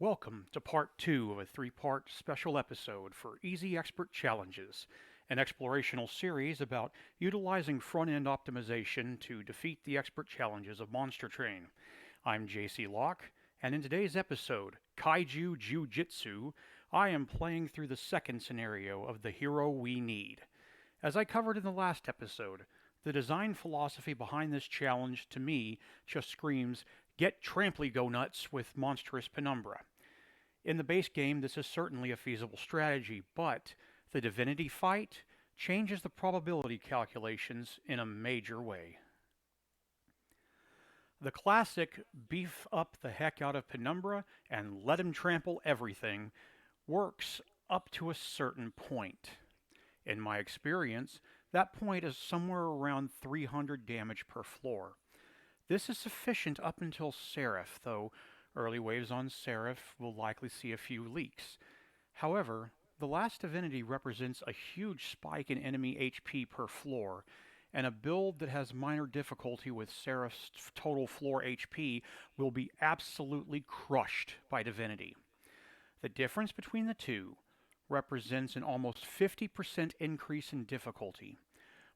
Welcome to part 2 of a 3-part special episode for Easy Expert Challenges, an explorational series about utilizing front-end optimization to defeat the expert challenges of Monster Train. I'm JC Locke, and in today's episode, Kaiju Jiu-Jitsu, I am playing through the second scenario of the hero we need. As I covered in the last episode, the design philosophy behind this challenge to me just screams, get tramply go nuts with Monstrous Penumbra. In the base game, this is certainly a feasible strategy, but the Divinity fight changes the probability calculations in a major way. The classic beef up the heck out of Penumbra and let him trample everything works up to a certain point. In my experience, that point is somewhere around 300 damage per floor. This is sufficient up until Seraph, though early waves on Seraph will likely see a few leaks. However, the last Divinity represents a huge spike in enemy HP per floor, and a build that has minor difficulty with Seraph's total floor HP will be absolutely crushed by Divinity. The difference between the two represents an almost 50% increase in difficulty.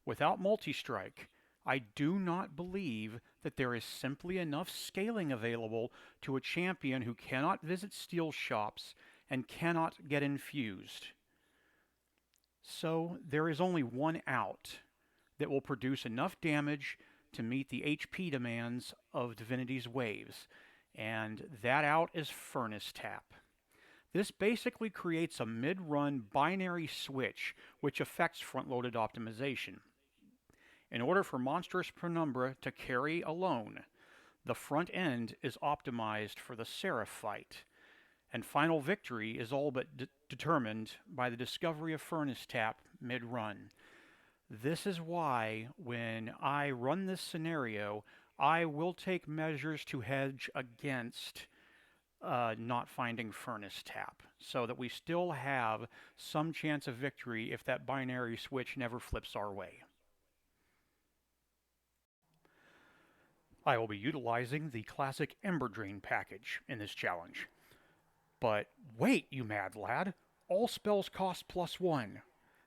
Without multi-strike, I do not believe that there is simply enough scaling available to a champion who cannot visit steel shops and cannot get infused. So there is only one out that will produce enough damage to meet the HP demands of Divinity's waves, and that out is Furnace Tap. This basically creates a mid-run binary switch which affects front-loaded optimization. In order for Monstrous Penumbra to carry alone, the front end is optimized for the Seraph fight, and final victory is all but determined by the discovery of Furnace Tap mid-run. This is why when I run this scenario, I will take measures to hedge against not finding Furnace Tap, so that we still have some chance of victory if that binary switch never flips our way. I will be utilizing the classic Emberdrain Package in this challenge. But wait, you mad lad, all spells cost +1.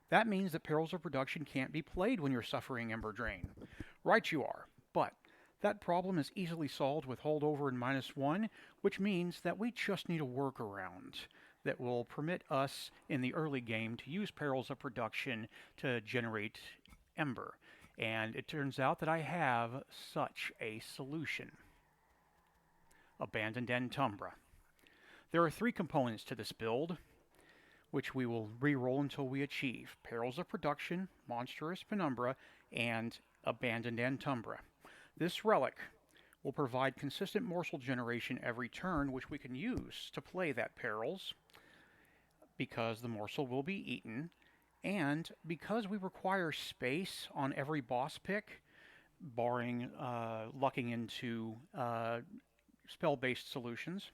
That means that Perils of Production can't be played when you're suffering Emberdrain. Right you are, but that problem is easily solved with holdover and -1, which means that we just need a workaround that will permit us in the early game to use Perils of Production to generate Ember. And it turns out that I have such a solution. Abandoned Entumbra. There are 3 components to this build, which we will re-roll until we achieve. Perils of Production, Monstrous Penumbra, and Abandoned Entumbra. This relic will provide consistent morsel generation every turn, which we can use to play that Perils, because the morsel will be eaten, and because we require space on every boss pick, barring lucking into spell-based solutions,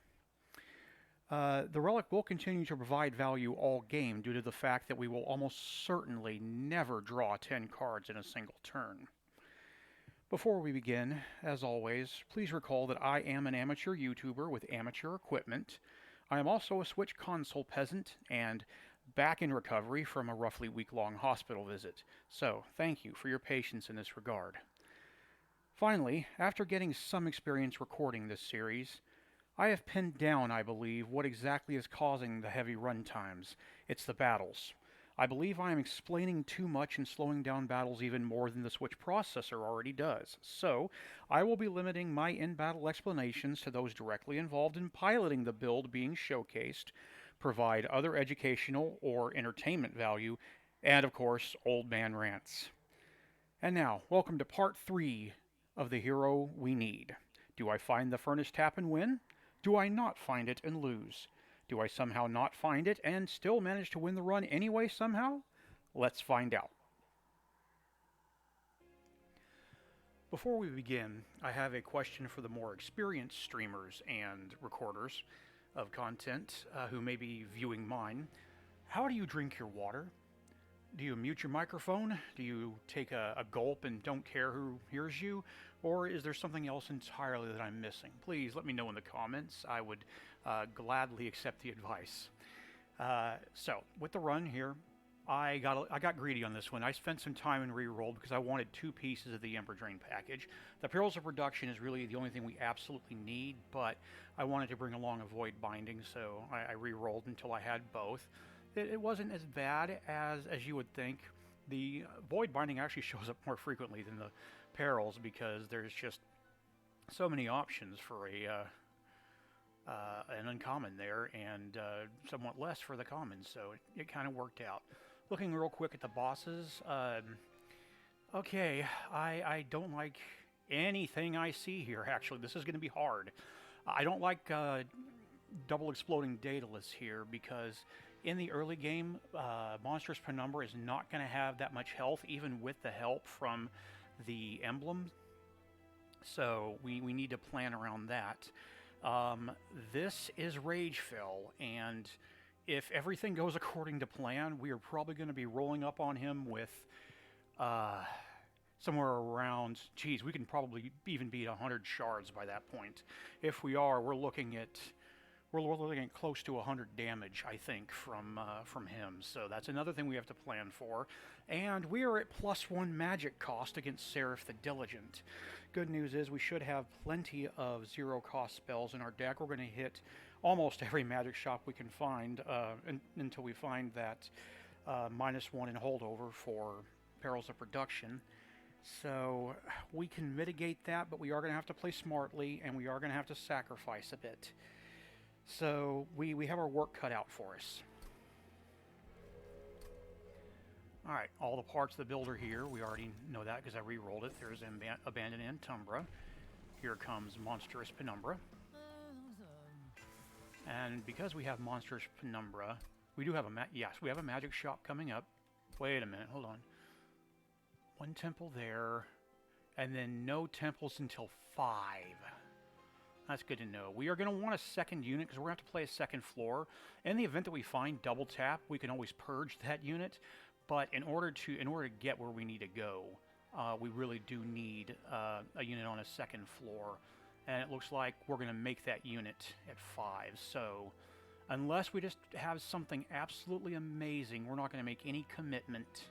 the relic will continue to provide value all game due to the fact that we will almost certainly never draw 10 cards in a single turn. Before we begin, as always, please recall that I am an amateur YouTuber with amateur equipment. I am also a Switch console peasant and back in recovery from a roughly week-long hospital visit, so thank you for your patience in this regard. Finally, after getting some experience recording this series, I have pinned down, I believe, what exactly is causing the heavy run times. It's the battles. I believe I am explaining too much and slowing down battles even more than the Switch processor already does, so I will be limiting my in-battle explanations to those directly involved in piloting the build being showcased, provide other educational or entertainment value, and of course, old man rants. And now, welcome to part 3 of the hero we need. Do I find the Furnace Tap and win? Do I not find it and lose? Do I somehow not find it and still manage to win the run anyway somehow? Let's find out. Before we begin, I have a question for the more experienced streamers and recorders of content who may be viewing mine. How do you drink your water? Do you mute your microphone? Do you take a gulp and don't care who hears you? Or is there something else entirely that I'm missing? Please let me know in the comments. I would gladly accept the advice. So with the run here, I got greedy on this one. I spent some time and re-rolled because I wanted 2 pieces of the Emberdrain Package. The Perils of Production is really the only thing we absolutely need, but I wanted to bring along a Void Binding, so I re-rolled until I had both. It wasn't as bad as you would think. The Void Binding actually shows up more frequently than the Perils because there's just so many options for an uncommon there, and somewhat less for the commons, so it kind of worked out. Looking real quick at the bosses, okay, I don't like anything I see here, actually. This is going to be hard. I don't like double exploding Daedalus here, because in the early game, Monstrous Penumbra is not going to have that much health, even with the help from the emblem, so we need to plan around that. This is Ragefell, and if everything goes according to plan, we are probably going to be rolling up on him with somewhere around, geez, we can probably even beat 100 shards by that point. If we are, we're looking at close to 100 damage, I think, from him. So that's another thing we have to plan for. And we are at +1 magic cost against Seraph the Diligent. Good news is we should have plenty of 0 cost spells in our deck. We're going to hit almost every magic shop we can find until we find that -1 in holdover for Perils of Production. So we can mitigate that, but we are going to have to play smartly, and we are going to have to sacrifice a bit. So we have our work cut out for us. Alright, all the parts of the builder here, we already know that because I re-rolled it. There's Abandoned Antumbra. Here comes Monstrous Penumbra. And because we have Monstrous Penumbra, we do have we have a magic shop coming up. Wait a minute, hold on. 1 temple there, and then no temples until 5. That's good to know. We are going to want a second unit because we're going to have to play a second floor. In the event that we find double tap, we can always purge that unit. But in order to get where we need to go, we really do need a unit on a second floor. And it looks like we're going to make that unit at 5. So unless we just have something absolutely amazing, we're not going to make any commitment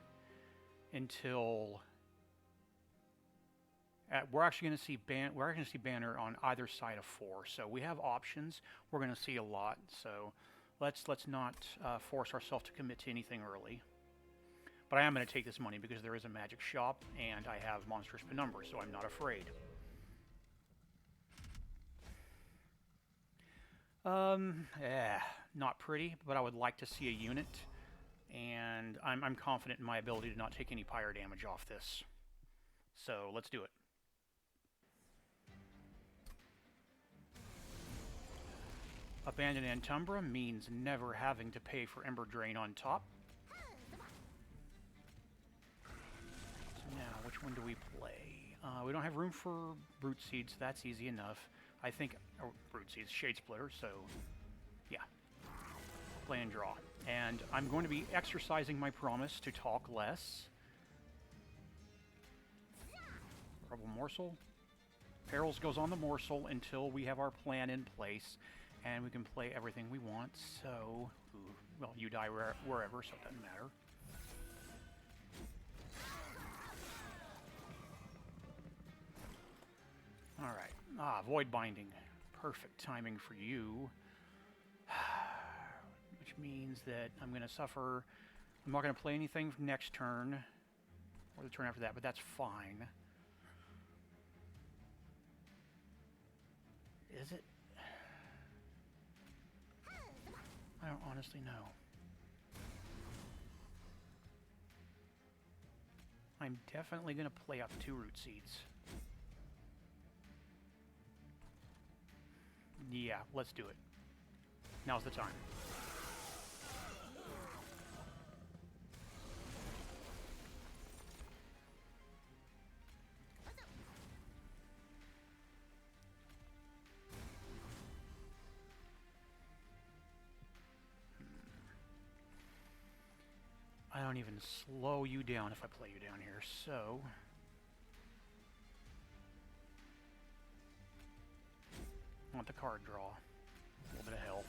until we're actually going to see banner on either side of 4. So we have options. We're going to see a lot. So let's not force ourselves to commit to anything early. But I am going to take this money because there is a magic shop and I have Monstrous Penumbra, so I'm not afraid. Not pretty, but I would like to see a unit, and I'm confident in my ability to not take any pyre damage off this. So let's do it. Abandoned Antumbra means never having to pay for Emberdrain on top. So now, which one do we play? We don't have room for Brute Seeds, so that's easy enough. I think, Brute Seeds, Shade Splitter, so yeah. Play and draw. And I'm going to be exercising my promise to talk less. Rubble Morsel. Perils goes on the Morsel until we have our plan in place, and we can play everything we want, so... well, you die wherever, so it doesn't matter. Alright. Void Binding. Perfect timing for you. Which means that I'm going to suffer... I'm not going to play anything next turn, or the turn after that, but that's fine. Is it? I don't honestly know. I'm definitely going to play up 2 Root Seeds. Yeah, let's do it. Now's the time. I don't even slow you down if I play you down here, so... I want the card draw. A little bit of health.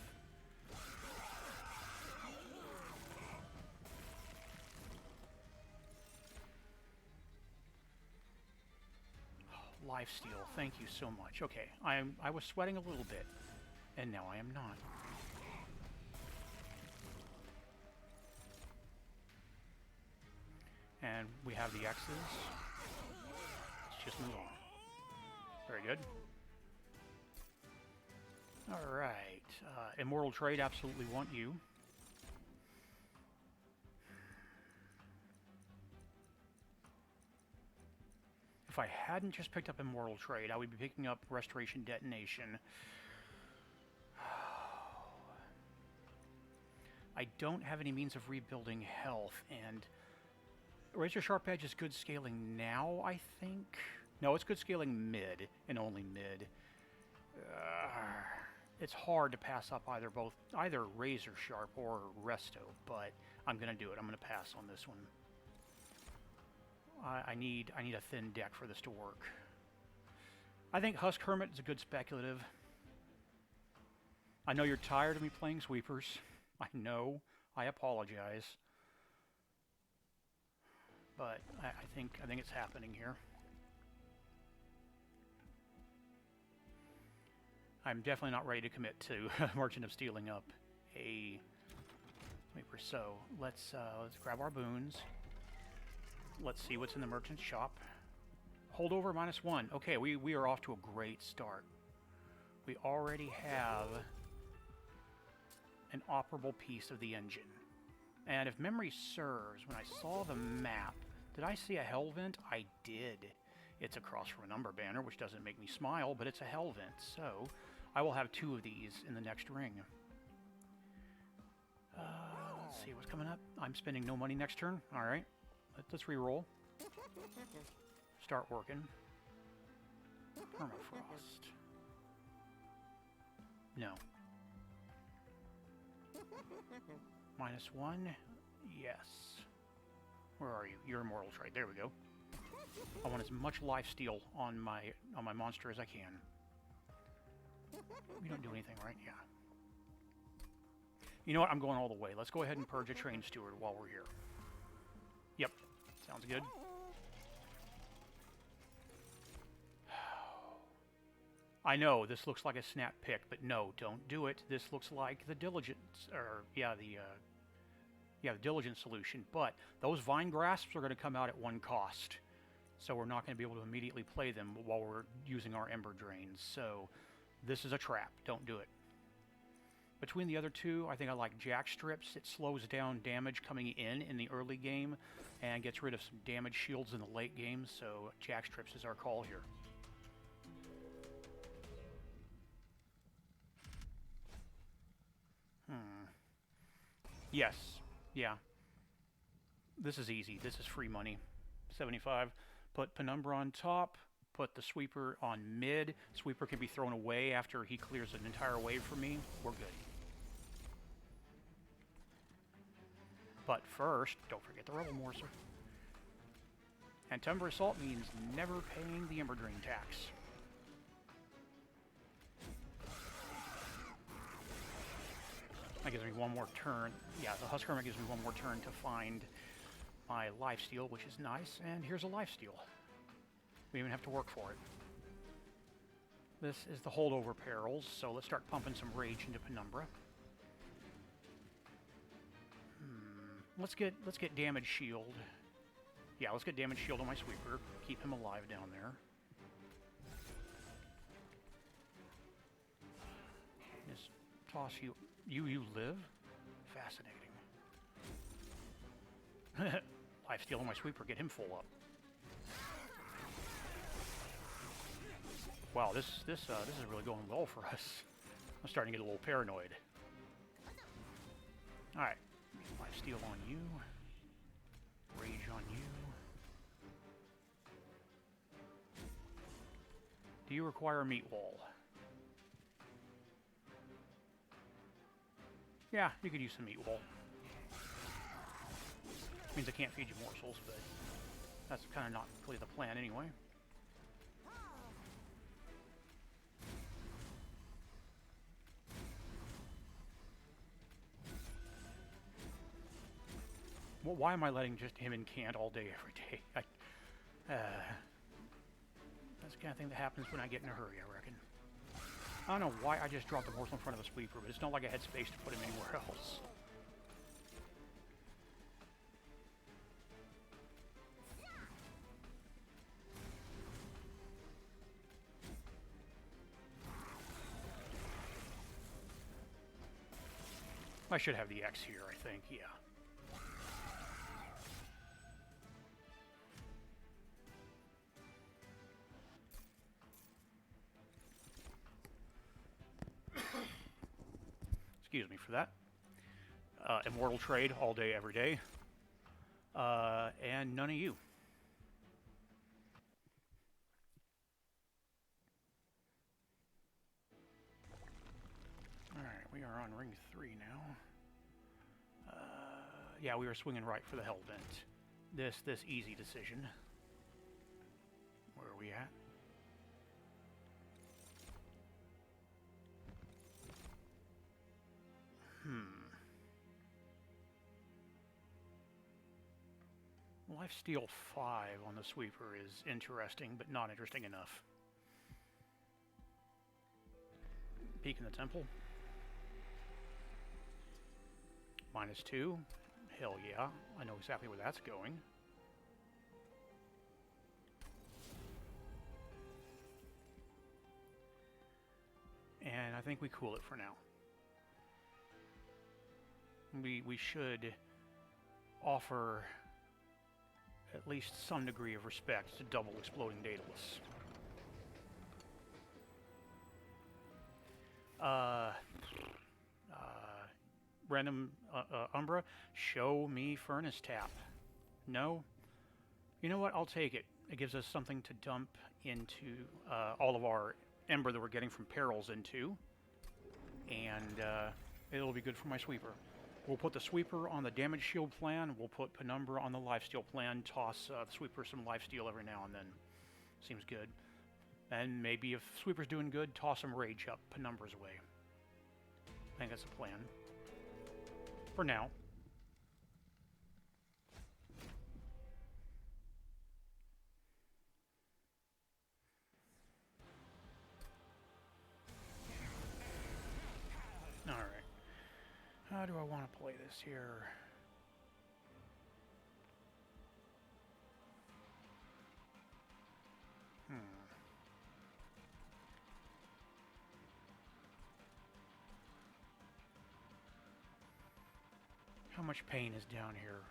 Lifesteal, thank you so much. Okay, I was sweating a little bit, and now I am not. And we have the X's. Let's just move on. Very good. Alright, Immortal Trade, absolutely want you. If I hadn't just picked up Immortal Trade, I would be picking up Restoration Detonation. I don't have any means of rebuilding health, and Razor Sharp Edge is good scaling now, I think? No, it's good scaling mid, and only mid. It's hard to pass up either Razor Sharp or Resto, but I'm going to do it. I'm going to pass on this one. I need a thin deck for this to work. I think Husk Hermit is a good speculative. I know you're tired of me playing sweepers. I know. I apologize. But I think it's happening here. I'm definitely not ready to commit to Merchant of Stealing up a sweeper. So let's grab our boons. Let's see what's in the merchant's shop. Holdover -1. Okay, we are off to a great start. We already have an operable piece of the engine. And if memory serves, when I saw the map, did I see a hell vent? I did. It's across from a number banner, which doesn't make me smile, but it's a hell vent. So I will have 2 of these in the next ring. Let's see what's coming up. I'm spending no money next turn. All right. Let's re-roll. Start working. Permafrost. No. -1. Yes. Where are you? You're Immortal Trade. There we go. I want as much lifesteal on my monster as I can. We don't do anything, right? Yeah. You know what? I'm going all the way. Let's go ahead and purge a Train Steward while we're here. Yep. Sounds good. I know, this looks like a snap pick, but no, don't do it. This looks like the Diligence, or, yeah, the Diligence solution, but those Vine Grasps are going to come out at 1 cost. So we're not going to be able to immediately play them while we're using our Ember Drains. So this is a trap. Don't do it. Between the other 2, I think I like Jack Strips. It slows down damage coming in the early game and gets rid of some damage shields in the late game. So Jack Strips is our call here. Yes. Yeah. This is easy. This is free money. 75. Put Penumbra on top. Put the Sweeper on mid. Sweeper can be thrown away after he clears an entire wave for me. We're good. But first, don't forget the Rebel Morcer. And Timber Assault means never paying the Emberdrain tax. That gives me 1 more turn. Yeah, the Husk Hermit gives me 1 more turn to find my lifesteal, which is nice. And here's a lifesteal. We even have to work for it. This is the holdover perils, so let's start pumping some rage into Penumbra. Let's get damage shield. Yeah, let's get damage shield on my Sweeper. Keep him alive down there. Just toss you. You live? Fascinating. Lifesteal on my Sweeper. Get him full up. Wow, this is really going well for us. I'm starting to get a little paranoid. All right. Lifesteal on you. Rage on you. Do you require a meat wall? Yeah, you could use some meat wall. Means I can't feed you morsels, but that's kind of not really the plan anyway. Well, why am I letting just him incant all day, every day? That's the kind of thing that happens when I get in a hurry, I reckon. I don't know why I just dropped the morsel in front of the sweeper, but it's not like I had space to put him anywhere else. I should have the X here, I think, yeah. Excuse me for that. Immortal trade all day, every day. And none of you. Alright, we are on ring 3 now. Yeah, we were swinging right for the Hell Vent. This easy decision. Where are we at? Lifesteal 5 on the sweeper is interesting, but not interesting enough. Peek in the temple. -2. Hell yeah, I know exactly where that's going. And I think we cool it for now. We should offer at least some degree of respect to double exploding Daedalus. Random Umbra, show me Furnace Tap. No? You know what? I'll take it. It gives us something to dump into all of our Ember that we're getting from Perils into. And it'll be good for my sweeper. We'll put the sweeper on the damage shield plan. We'll put Penumbra on the lifesteal plan. Toss the sweeper some lifesteal every now and then. Seems good. And maybe if sweeper's doing good, toss some rage up Penumbra's way. I think that's the plan. For now. Alright. How do I want to play this here? How much pain is down here?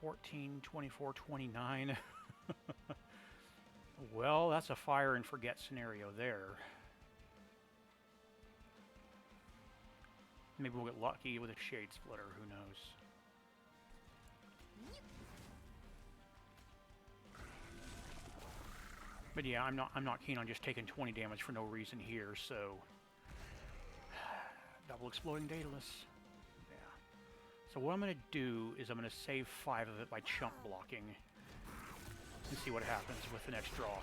14, 24, 29. Well, that's a fire and forget scenario there. Maybe we'll get lucky with a Shade Splitter, who knows. But yeah, I'm not keen on just taking 20 damage for no reason here, so double exploding Daedalus. Yeah. So what I'm gonna do is I'm gonna save 5 of it by chunk blocking and see what happens with the next draw.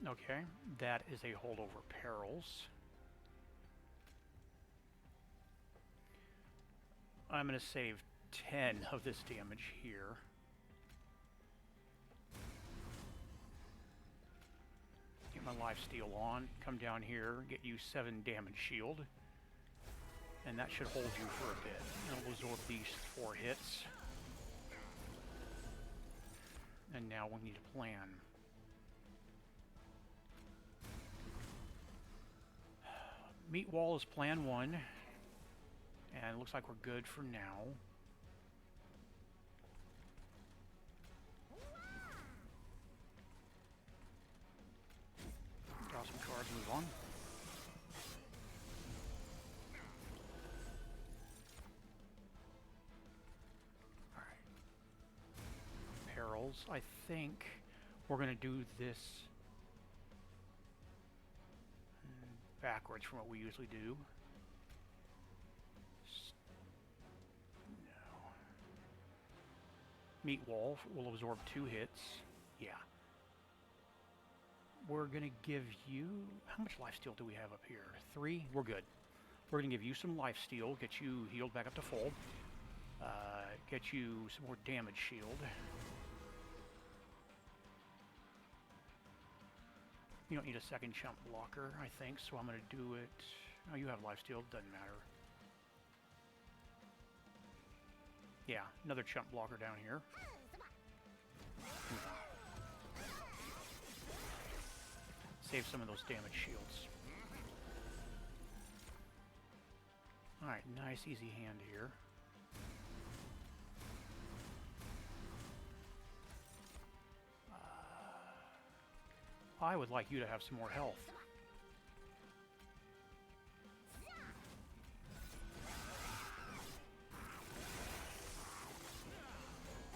Okay, that is a holdover Perils. I'm going to save 10 of this damage here. Get my lifesteal on, come down here, get you 7 damage shield. And that should hold you for a bit. And it'll absorb these 4 hits. And now we need a plan. Meat wall is plan 1. And it looks like we're good for now. Draw some cards and move on. Alright. Perils. I think we're going to do this backwards from what we usually do. Meat wall will absorb 2 hits. Yeah. we're going to give you... How much lifesteal do we have up here? 3? We're good. We're going to give you some lifesteal, get you healed back up to full. Get you some more damage shield. You don't need a second chump blocker, I think, so I'm going to do it... Oh, you have lifesteal, doesn't matter. Yeah, another chump blocker down here. Save some of those damage shields. Alright, nice easy hand here. I would like you to have some more health.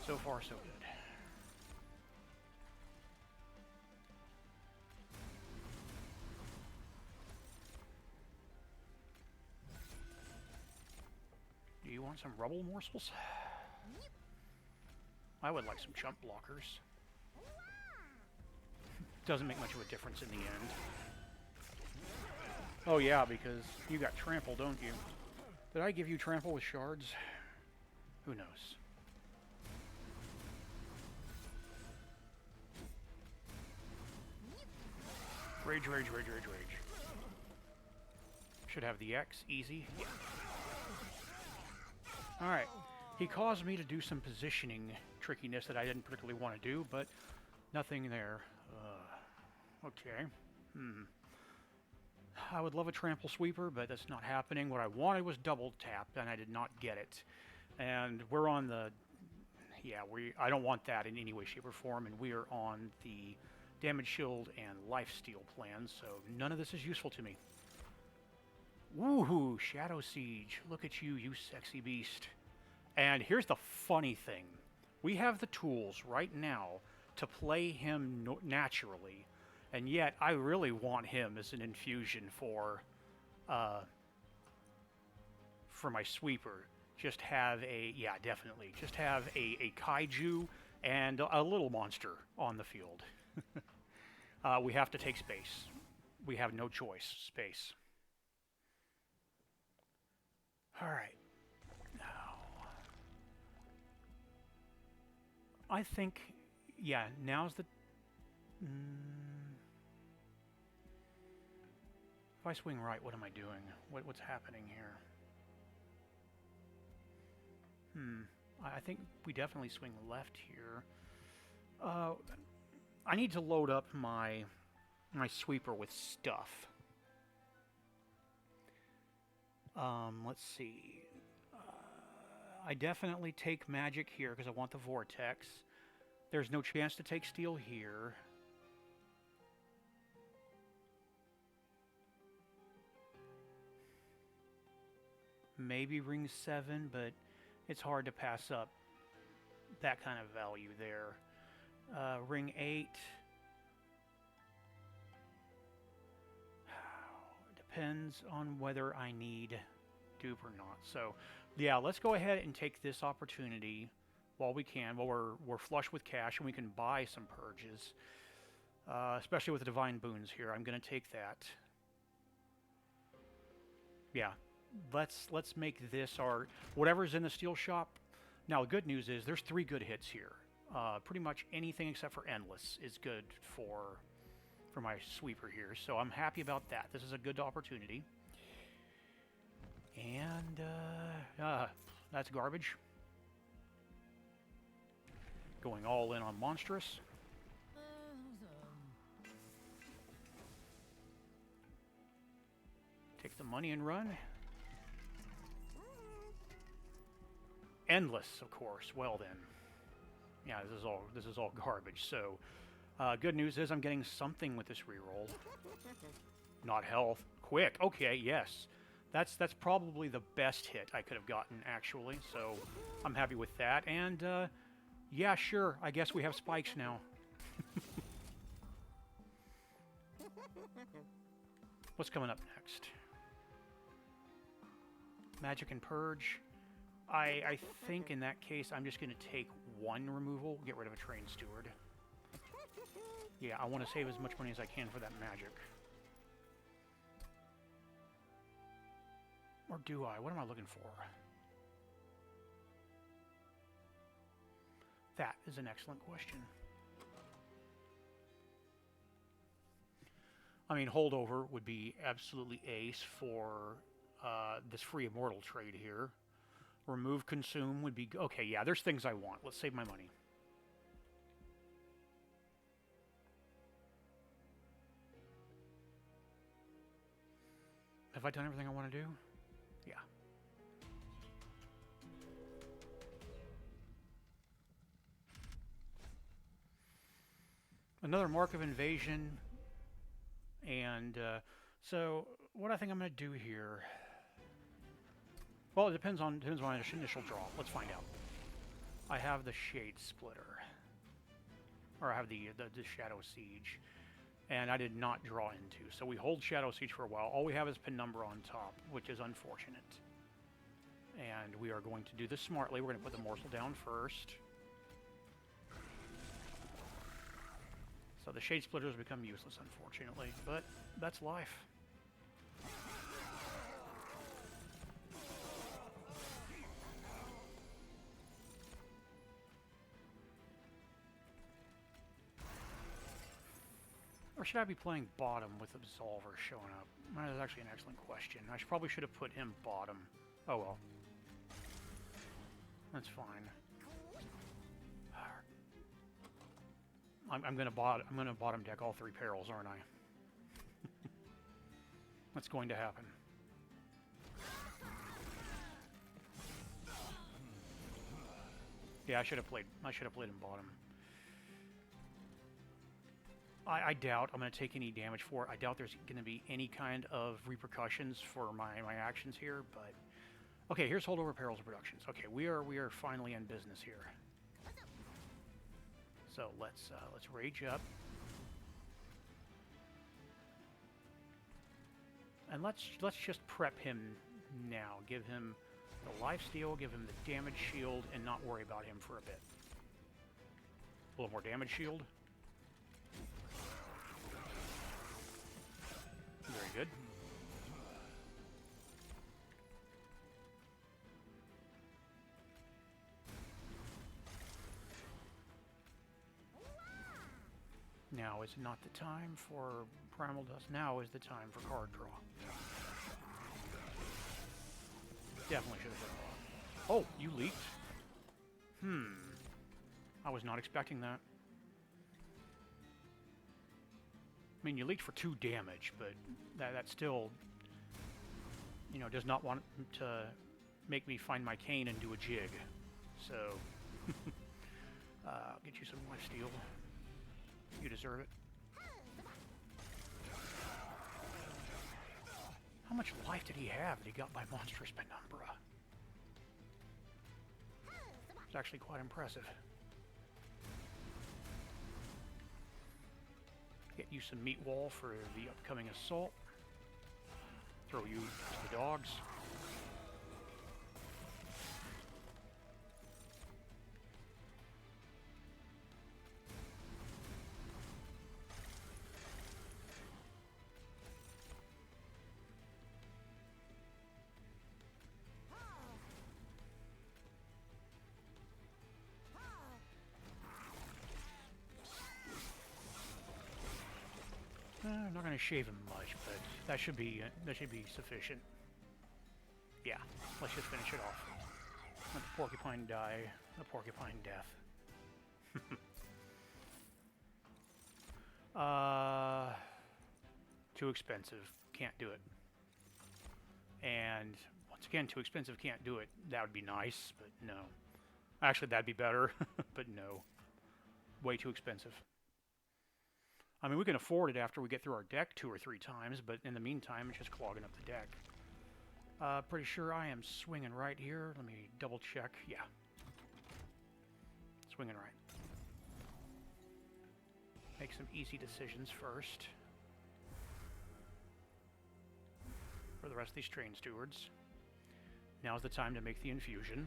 So far, so good. Do you want some rubble morsels? I would like some chump blockers. Doesn't make much of a difference in the end. Oh yeah, because you got trample, don't you? Did I give you trample with shards? Who knows? Rage, rage, rage, rage, rage. Should have the X, easy. Yeah. Alright, he caused me to do some positioning trickiness that I didn't particularly want to do, but nothing there. Okay. I would love a trample sweeper, but that's not happening. What I wanted was double tap, and I did not get it. And we're on the... Yeah, I don't want that in any way, shape, or form, and we are on the damage shield and lifesteal plan, so none of this is useful to me. Woohoo! Shadow Siege. Look at you, you sexy beast. And here's the funny thing. We have the tools right now to play him naturally, and yet I really want him as an infusion for my sweeper. Just have a... Yeah, definitely. Just have a kaiju and a little monster on the field. We have to take space. We have no choice. Space. Alright. Now... I think... Yeah, now's the... If I swing right, what am I doing? What's happening here? I think we definitely swing left here. I need to load up my sweeper with stuff. Let's see. I definitely take magic here because I want the vortex. There's no chance to take steel here. Maybe ring 7, but it's hard to pass up that kind of value there. Ring 8. Depends on whether I need dupe or not. So, yeah, let's go ahead and take this opportunity while we can, while we're flush with cash and we can buy some purges. Especially with the divine boons here. I'm going to take that. Yeah, let's make this our... Whatever's in the steel shop. Now, the good news is there's 3 good hits here. Pretty much anything except for Endless is good for my sweeper here. So I'm happy about that. This is a good opportunity. And that's garbage. Going all in on Monstrous. Take the money and run. Endless, of course. Well then. Yeah, this is all garbage. So, good news is I'm getting something with this reroll. Not health. Quick. Okay, yes. That's probably the best hit I could have gotten, actually. So, I'm happy with that. And, yeah, sure. I guess we have spikes now. What's coming up next? Magic and Purge. I think in that case, I'm just going to take 1 removal, get rid of a Trained Steward. Yeah, I want to save as much money as I can for that magic. Or do I? What am I looking for? That is an excellent question. I mean, holdover would be absolutely ace for this free immortal trade here. Remove consume would be... Okay, yeah, there's things I want. Let's save my money. Have I done everything I want to do? Yeah. Another mark of invasion. And so what I think I'm going to do here... Well, it depends on my initial draw. Let's find out. I have the Shade Splitter. Or I have the Shadow Siege. And I did not draw into. So we hold Shadow Siege for a while. All we have is Penumbra on top, which is unfortunate. And we are going to do this smartly. We're going to put the morsel down first. So the Shade Splitters become useless, unfortunately. But that's life. Or should I be playing bottom with Absolver showing up? That is actually an excellent question. I probably should have put him bottom. Oh well. That's fine. I'm gonna bottom deck all three perils, aren't I? That's going to happen. Yeah, I should have played him bottom. I doubt I'm going to take any damage for it. I doubt there's going to be any kind of repercussions for my actions here, but... Okay, here's holdover perils of productions. Okay, we are finally in business here. So let's rage up. And let's just prep him now. Give him the lifesteal, give him the damage shield, and not worry about him for a bit. A little more damage shield. Very good. Now is not the time for Primal Dust. Now is the time for card draw. Definitely should have done that. Oh, you leaked? I was not expecting that. I mean, you leaked for 2 damage, but that still, you know, does not want to make me find my cane and do a jig. So, I'll get you some lifesteal. You deserve it. How much life did he have that he got by Monstrous Penumbra? It's actually quite impressive. Get you some meat wall for the upcoming assault. Throw you to the dogs. I'm not going to shave him much, but that should be sufficient. Yeah, let's just finish it off. Let the porcupine die, the porcupine death. Too expensive, can't do it. And once again, too expensive, can't do it. That would be nice, but no. Actually, that'd be better, but no. Way too expensive. I mean, we can afford it after we get through our deck 2 or 3 times, but in the meantime, it's just clogging up the deck. Pretty sure I am swinging right here. Let me double check. Yeah. Swinging right. Make some easy decisions first. For the rest of these train stewards. Now's the time to make the infusion.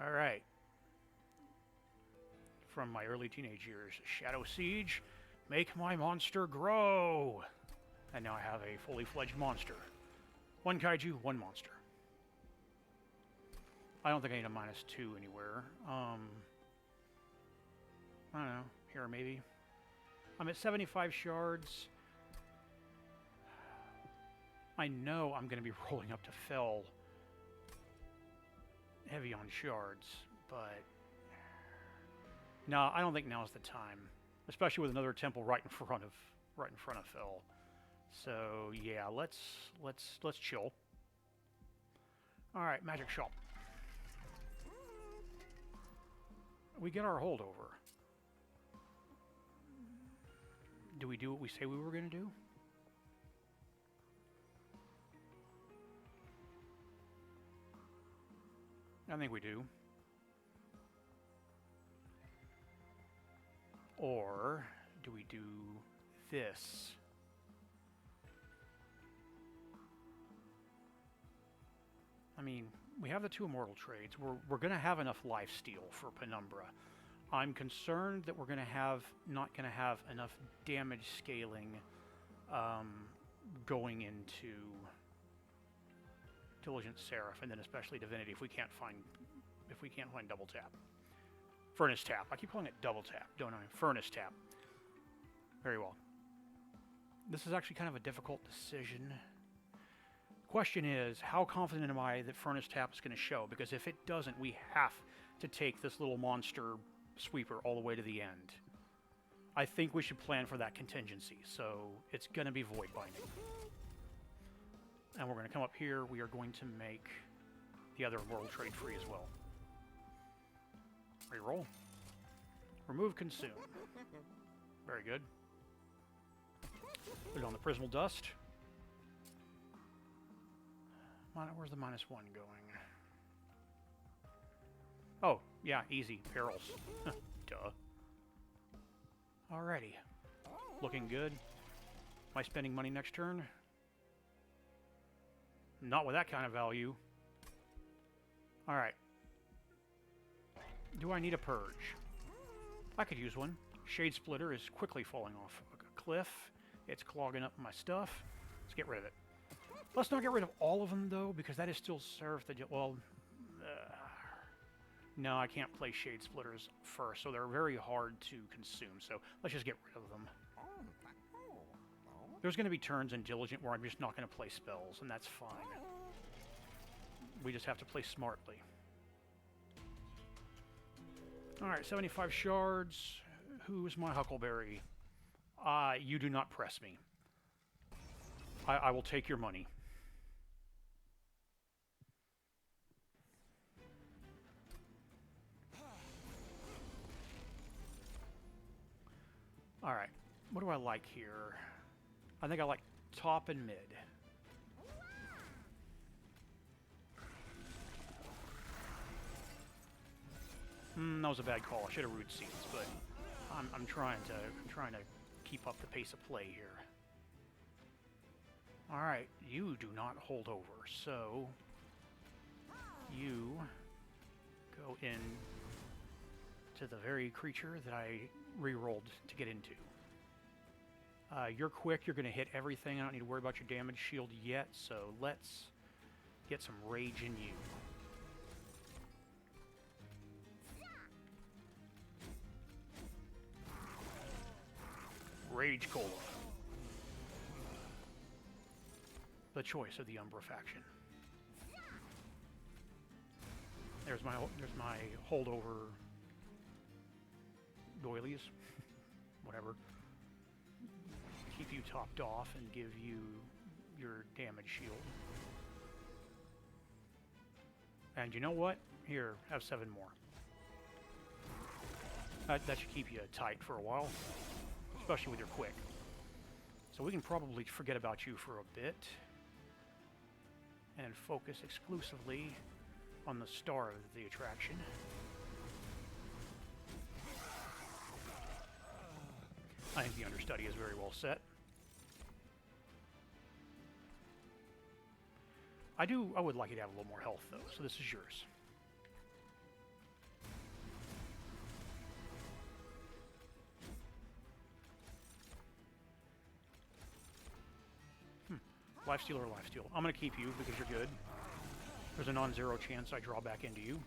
Alright. From my early teenage years, Shadow Siege, make my monster grow! And now I have a fully fledged monster. 1 kaiju, 1 monster. I don't think I need a -2 anywhere. I don't know. Here, maybe. I'm at 75 shards. I know I'm going to be rolling up to Fel heavy on shards, but no, I don't think now's the time, especially with another temple right in front of Fel. So yeah, let's chill. All right, magic shop. We get our holdover. Do we do what we say we were going to do? I think we do. Or do we do this? I mean, we have the 2 immortal trades. We're going to have enough lifesteal for Penumbra. I'm concerned that we're not going to have enough damage scaling going into Diligent Seraph, and then especially Divinity if we can't find double tap. Furnace tap. I keep calling it double tap, don't I? Furnace tap. Very well. This is actually kind of a difficult decision. The question is, how confident am I that Furnace tap is going to show? Because if it doesn't, we have to take this little monster sweeper all the way to the end. I think we should plan for that contingency, so it's going to be void binding. And we're going to come up here. We are going to make the other world trade free as well. Reroll. Remove consume. Very good. Put it on the Prismal Dust. Where's the -1 going? Oh, yeah, easy. Perils. Duh. Alrighty. Looking good. Am I spending money next turn? Not with that kind of value. Alright. Do I need a purge? I could use one. Shade Splitter is quickly falling off a cliff. It's clogging up my stuff. Let's get rid of it. Let's not get rid of all of them, though, because that is still Seraph the... Well, no, I can't play Shade Splitters first, so they're very hard to consume, so let's just get rid of them. There's going to be turns in Diligent where I'm just not going to play spells, and that's fine. We just have to play smartly. Alright, 75 shards. Who's my Huckleberry? You do not press me. I will take your money. Alright, what do I like here? I think I like top and mid. That was a bad call. I should have root seeds, but I'm trying to keep up the pace of play here. All right, you do not hold over, so you go in to the very creature that I re-rolled to get into. You're quick. You're going to hit everything. I don't need to worry about your damage shield yet, so let's get some rage in you. Rage Cola. The choice of the Umbra faction. There's my holdover doilies. Whatever. Keep you topped off and give you your damage shield. And you know what? Here, have 7 more. That should keep you tight for a while. Especially with your quick. So we can probably forget about you for a bit. And focus exclusively on the star of the attraction. I think the understudy is very well set. I would like you to have a little more health though, so this is yours. lifesteal or lifesteal. I'm going to keep you because you're good. There's a non-zero chance I draw back into you.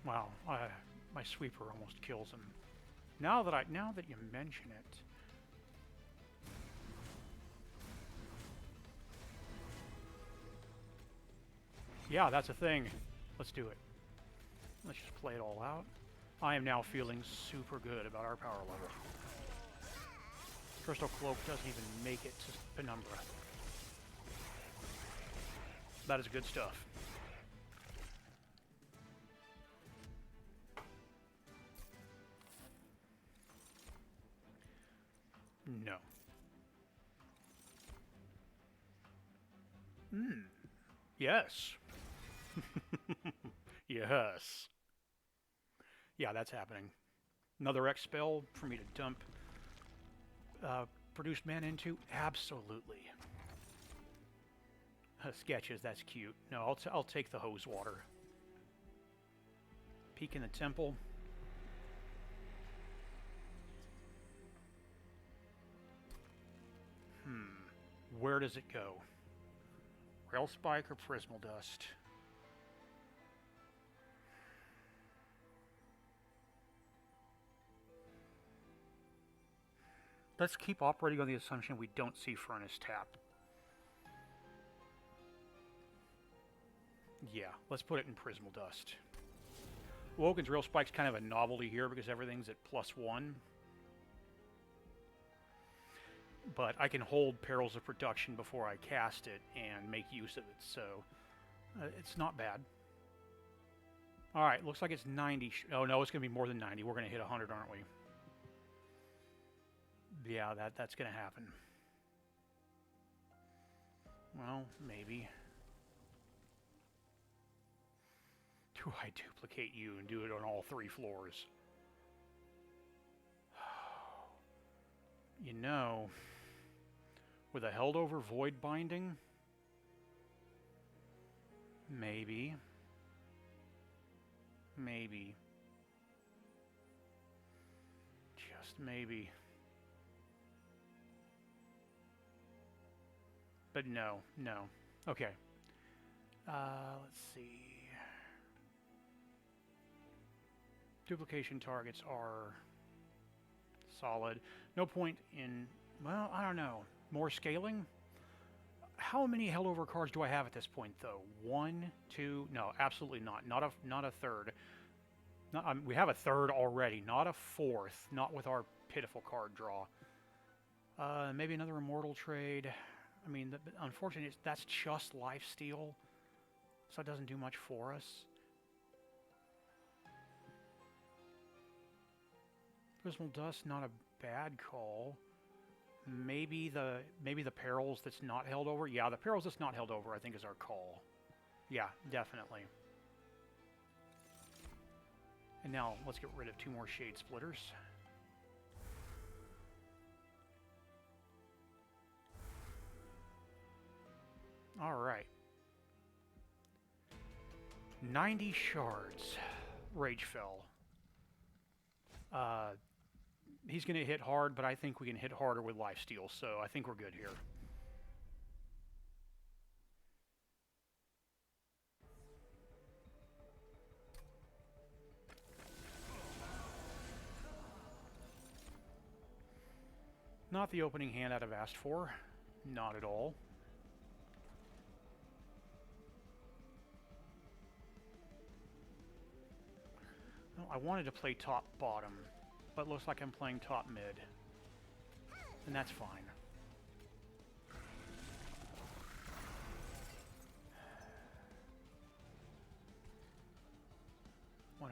Wow, my sweeper almost kills him. Now that you mention it. Yeah, that's a thing. Let's do it. Let's just play it all out. I am now feeling super good about our power level. Crystal Cloak doesn't even make it to Penumbra. That is good stuff. No. Yes. Yes. Yeah, that's happening. Another X spell for me to dump produced mana into? Absolutely. Sketches, that's cute. No, I'll take the hose water. Peek in the temple. Where does it go? Rail Spike or Prismal Dust? Let's keep operating on the assumption we don't see Furnace tap. Yeah, let's put it in Prismal Dust. Wogan's Rail Spike's kind of a novelty here because everything's at +1. But I can hold Perils of Production before I cast it and make use of it, so it's not bad. Alright, looks like it's 90. Oh no, it's going to be more than 90. We're going to hit 100, aren't we? Yeah, that's going to happen. Well, maybe. Do I duplicate you and do it on all 3 floors? You know, with a held over Void Binding, maybe. Maybe. Just maybe. But no. Okay. Let's see. Duplication targets are solid. No point in, well, I don't know. More scaling? How many held over cards do I have at this point, though? 1, 2, no, absolutely not. Not a third. We have a third already, not a fourth. Not with our pitiful card draw. Maybe another Immortal trade. I mean, unfortunately, that's just lifesteal, so it doesn't do much for us. Prismal Dust, not a bad call. Maybe the Perils that's not held over. Yeah, the Perils that's not held over, I think, is our call. Yeah, definitely. And now let's get rid of 2 more Shade Splitters. All right. 90 shards. Ragefell. He's going to hit hard, but I think we can hit harder with lifesteal, so I think we're good here. Not the opening hand I'd have asked for. Not at all. Well, I wanted to play top-bottom, but looks like I'm playing top-mid. And that's fine. $105.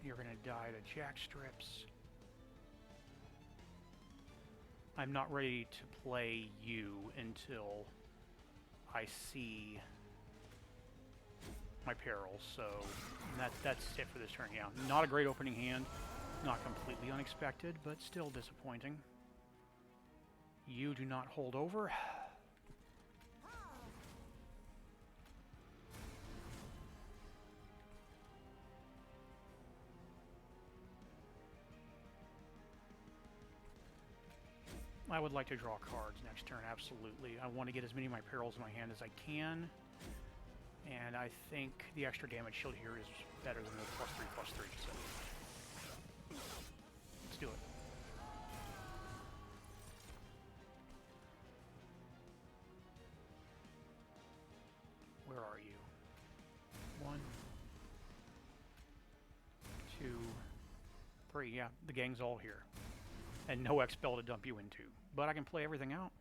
You're going to die to Jack Strips. I'm not ready to play you until I see my Perils, so that's it for this turn. Yeah, not a great opening hand, not completely unexpected, but still disappointing. You do not hold over. I would like to draw cards next turn, absolutely. I want to get as many of my perils in my hand as I can. And I think the extra damage shield here is better than the +3/+3, so let's do it. Where are you? 1, 2, 3. Yeah, the gang's all here. And no X-Spell to dump you into. But I can play everything out.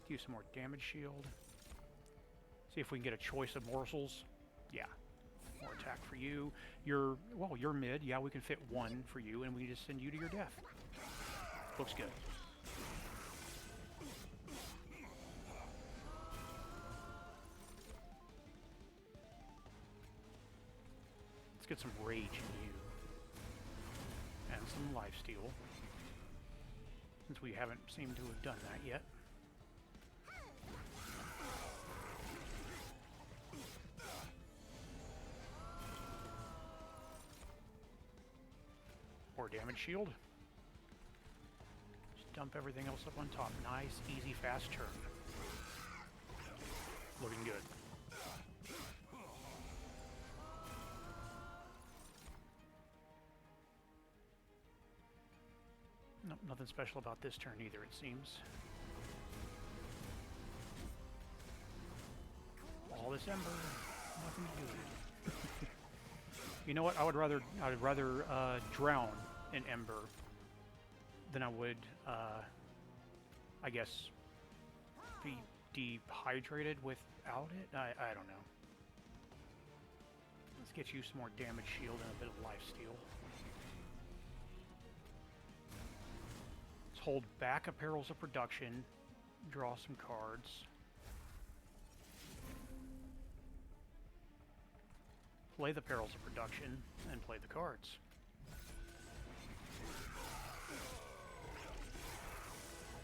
Use some more damage shield. See if we can get a choice of morsels. Yeah. More attack for you. You're mid. Yeah, we can fit 1 for you, and we just send you to your death. Looks good. Let's get some rage in you. And some lifesteal. Since we haven't seemed to have done that yet. More damage shield. Just dump everything else up on top. Nice, easy, fast turn. Looking good. Nope, nothing special about this turn either, it seems. All this ember, nothing to do with it. You know what? I would rather drown in ember than I would, I guess, be dehydrated without it. I don't know. Let's get you some more damage shield and a bit of lifesteal. Let's hold back a Perils of Production, draw some cards. Play the Perils of Production, and play the cards.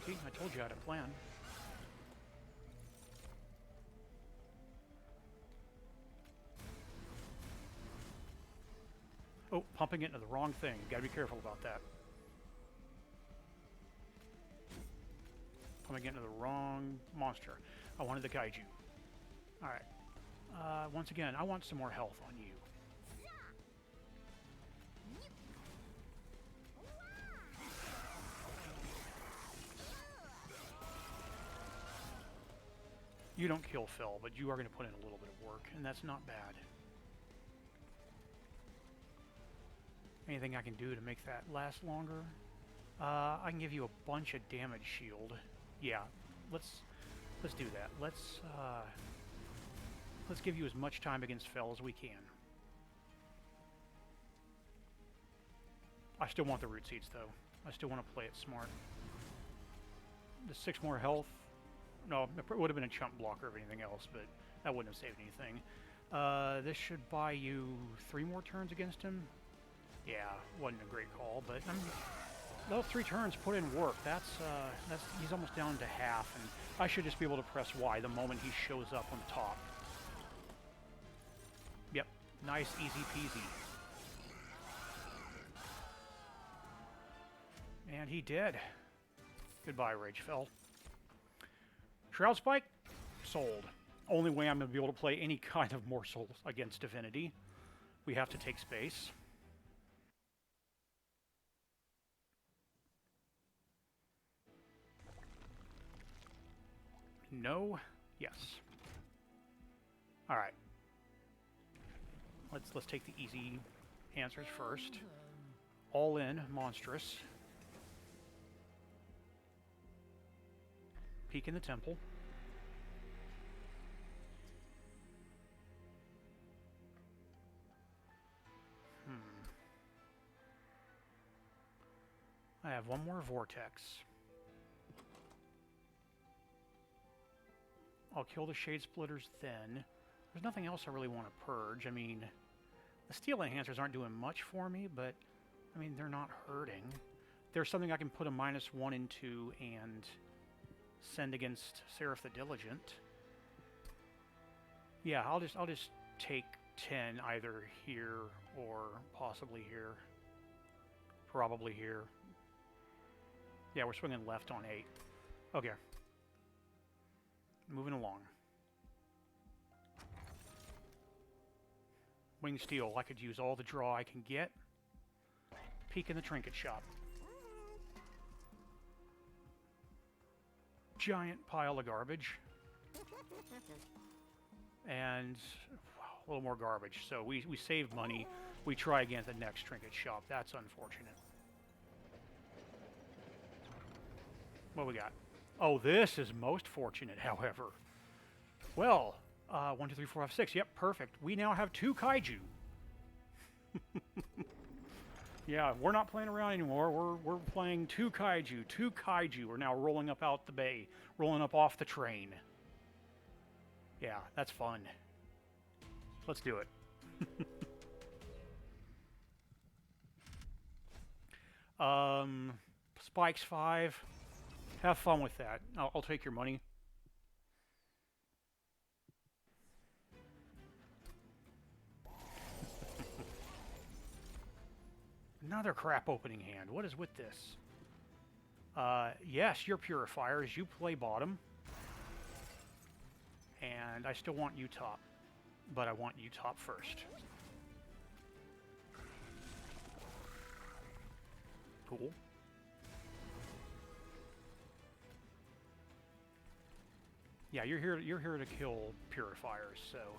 See, I told you I had a plan. Oh, pumping it into the wrong thing. Gotta be careful about that. Pumping it into the wrong monster. I wanted the Kaiju. Alright. Once again, I want some more health on you. You don't kill Fel, but you are going to put in a little bit of work, and that's not bad. Anything I can do to make that last longer? I can give you a bunch of damage shield. Yeah, let's do that. Let's give you as much time against Fel as we can. I still want the root seeds, though. I still want to play it smart. The 6 more health. No, it would have been a chump blocker of anything else, but that wouldn't have saved anything. This should buy you 3 more turns against him. Yeah, wasn't a great call, but those 3 turns put in work. That's he's almost down to half, and I should just be able to press Y the moment he shows up on top. Yep, nice, easy peasy. And he did. Goodbye, Rage Fel. Shroud Spike? Sold. Only way I'm going to be able to play any kind of morsels against Divinity. We have to take space. No. Yes. All right. Let's take the easy answers first. All in Monstrous. Peek in the temple. I have 1 more Vortex. I'll kill the Shade Splitters then. There's nothing else I really want to purge. I mean, the Steel Enhancers aren't doing much for me, but I mean, they're not hurting. There's something I can put a -1 into and send against Seraph the Diligent. Yeah, I'll just take 10 either here or possibly here. Probably here. Yeah, we're swinging left on 8. Okay. Moving along. Wing Steel. I could use all the draw I can get. Peek in the trinket shop. Giant pile of garbage. And a little more garbage. So we save money. We try again at the next trinket shop. That's unfortunate. What we got? Oh, this is most fortunate, however. Well, 1, 2, 3, 4, 5, 6. Yep, perfect. We now have 2 kaiju. Yeah, we're not playing around anymore. We're playing 2 kaiju. 2 kaiju are now rolling up out the bay, rolling up off the train. Yeah, that's fun. Let's do it. Spikes 5. Have fun with that. I'll take your money. Another crap opening hand. What is with this? Yes, you're purifiers. You play bottom. And I still want you top. But I want you top first. Cool. Yeah, you're here to kill purifiers, so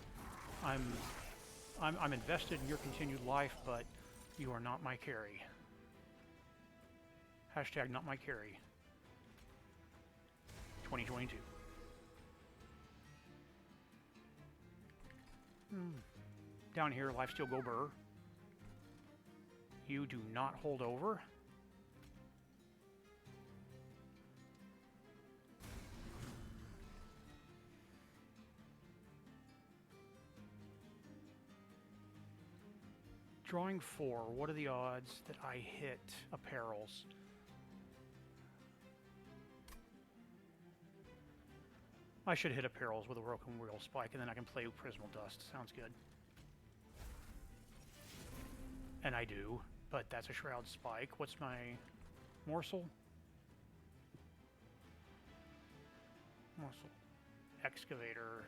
I'm invested in your continued life, but you are not my carry. Hashtag not my carry. 2022. Down here, Lifesteal go burr. You do not hold over. Drawing 4. What are the odds that I hit apparels? I should hit apparels with a broken wheel spike, and then I can play Prismal Dust. Sounds good. And I do, but that's a Shroud Spike. What's my morsel? Morsel. Excavator.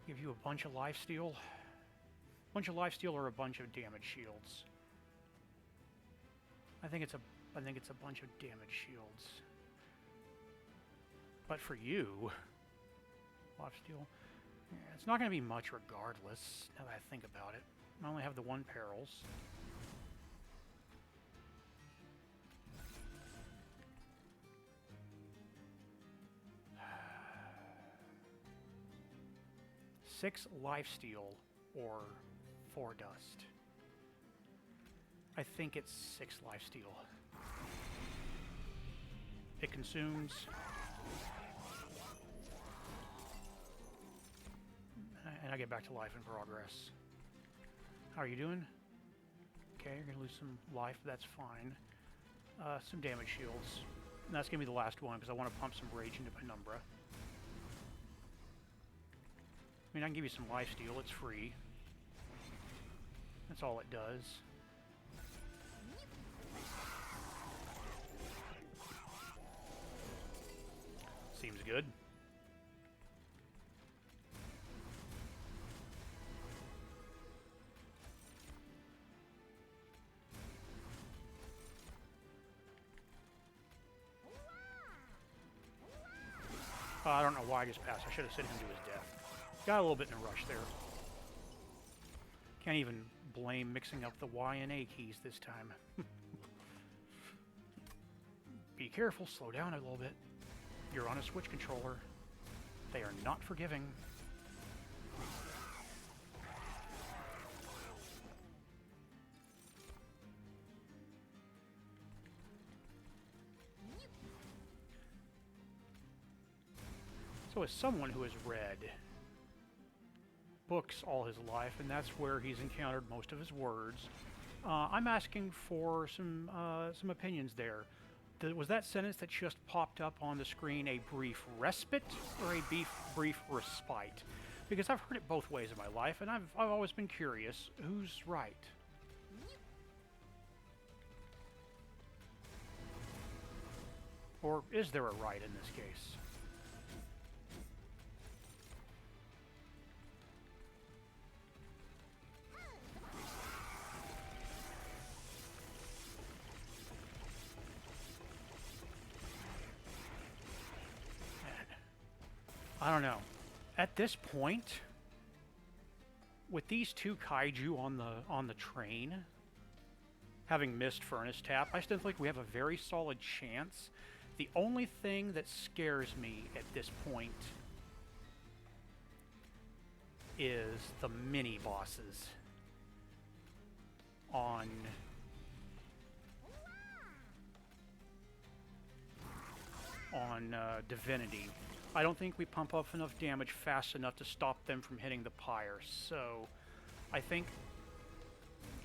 Give you a bunch of lifesteal. Bunch of lifesteal or a bunch of damage shields. I think it's a bunch of damage shields. But for you, lifesteal, yeah, it's not going to be much regardless. Now that I think about it, I only have the 1 perils. Six lifesteal or 4 dust. I think it's 6 lifesteal. It consumes. And I get back to life in progress. How are you doing? Okay, you're gonna lose some life, but that's fine. Some damage shields. And that's gonna be the last one because I want to pump some rage into Penumbra. I mean, I can give you some lifesteal, it's free. That's all it does. Seems good. I don't know why I just passed. I should have sent him to his death. Got a little bit in a rush there. Can't even blame mixing up the Y and A keys this time. Be careful, slow down a little bit. You're on a Switch controller. They are not forgiving. So as someone who has read books all his life, and that's where he's encountered most of his words. I'm asking for some opinions there. Was that sentence that just popped up on the screen a brief respite or a brief respite? Because I've heard it both ways in my life, and I've always been curious, who's right? Or is there a right in this case? I don't know. At this point, with these two kaiju on the train, having missed Furnace Tap, I still think we have a very solid chance. The only thing that scares me at this point is the mini bosses on Divinity. I don't think we pump up enough damage fast enough to stop them from hitting the pyre, so I think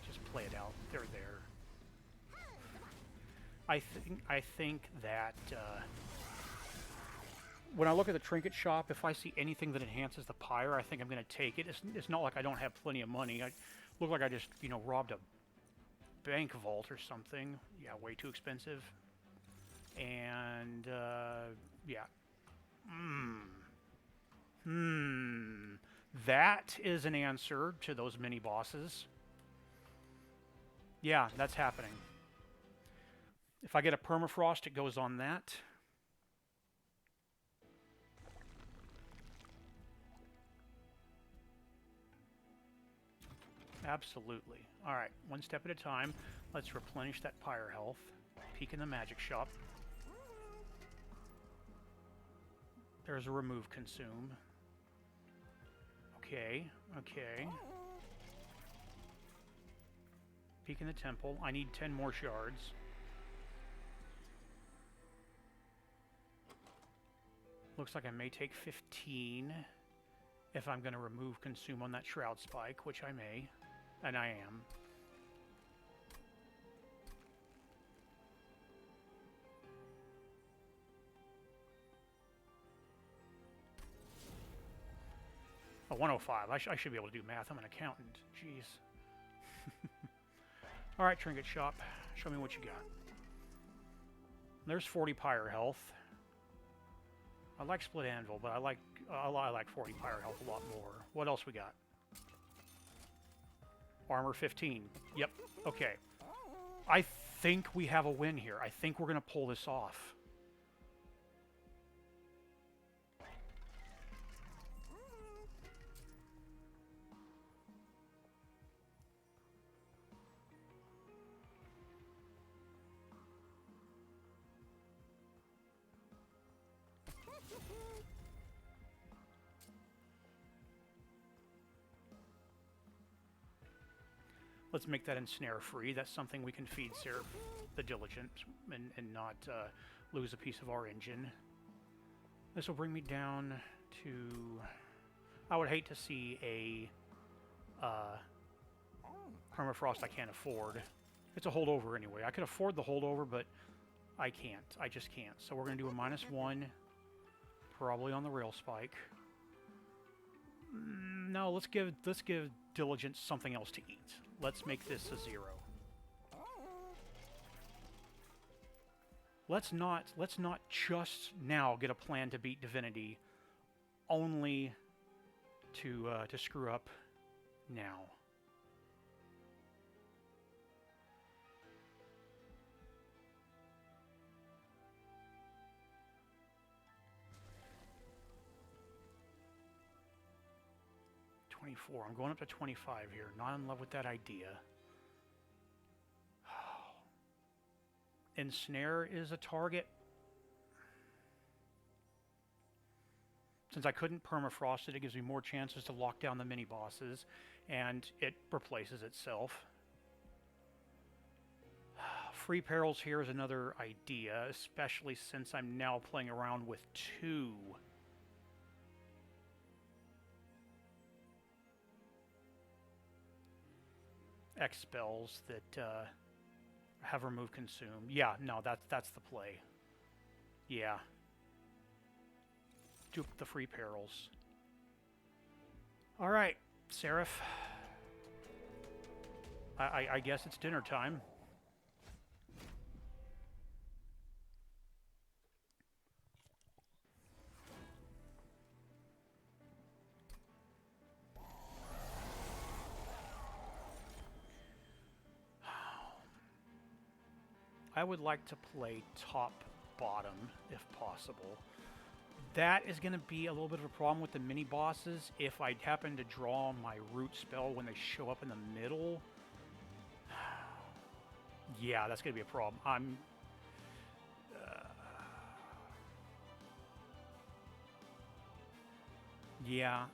just play it out. They're there. I think that when I look at the trinket shop, if I see anything that enhances the pyre, I think I'm going to take it. It's not like I don't have plenty of money. I look like I just, you know, robbed a bank vault or something. Yeah, way too expensive. And yeah. That is an answer to those mini bosses. Yeah, that's happening. If I get a permafrost, it goes on that. Absolutely. Alright, one step at a time. Let's replenish that pyre health. Peek in the magic shop. There's a remove consume. Okay, okay. Peek in the temple. I need 10 more shards. Looks like I may take 15 if I'm going to remove consume on that shroud spike, which I may, and I am. Oh, 105. I should be able to do math. I'm an accountant. Jeez. Alright, trinket shop. Show me what you got. There's 40 pyre health. I like split anvil, but I like 40 pyre health a lot more. What else we got? Armor 15. Yep. Okay. I think we have a win here. I think we're going to pull this off. Let's make that ensnare free. That's something we can feed Seraph the Diligent and not lose a piece of our engine. This will bring me down to... I would hate to see a permafrost I can't afford. It's a holdover anyway. I could afford the holdover, but I can't. I just can't. So we're going to do a -1, probably on the rail spike. No, let's give Diligent something else to eat. Let's make this a 0. Let's not just now get a plan to beat Divinity, only to screw up now. I'm going up to 25 here. Not in love with that idea. Ensnare is a target. Since I couldn't permafrost it, it gives me more chances to lock down the mini bosses, and it replaces itself. Free perils here is another idea, especially since I'm now playing around with 2. X spells that have remove consume. Yeah, no, that's the play. Yeah. Dupe the free perils. Alright, Seraph. I guess it's dinner time. I would like to play top-bottom, if possible. That is going to be a little bit of a problem with the mini-bosses. If I happen to draw my root spell when they show up in the middle... yeah, that's going to be a problem. Yeah.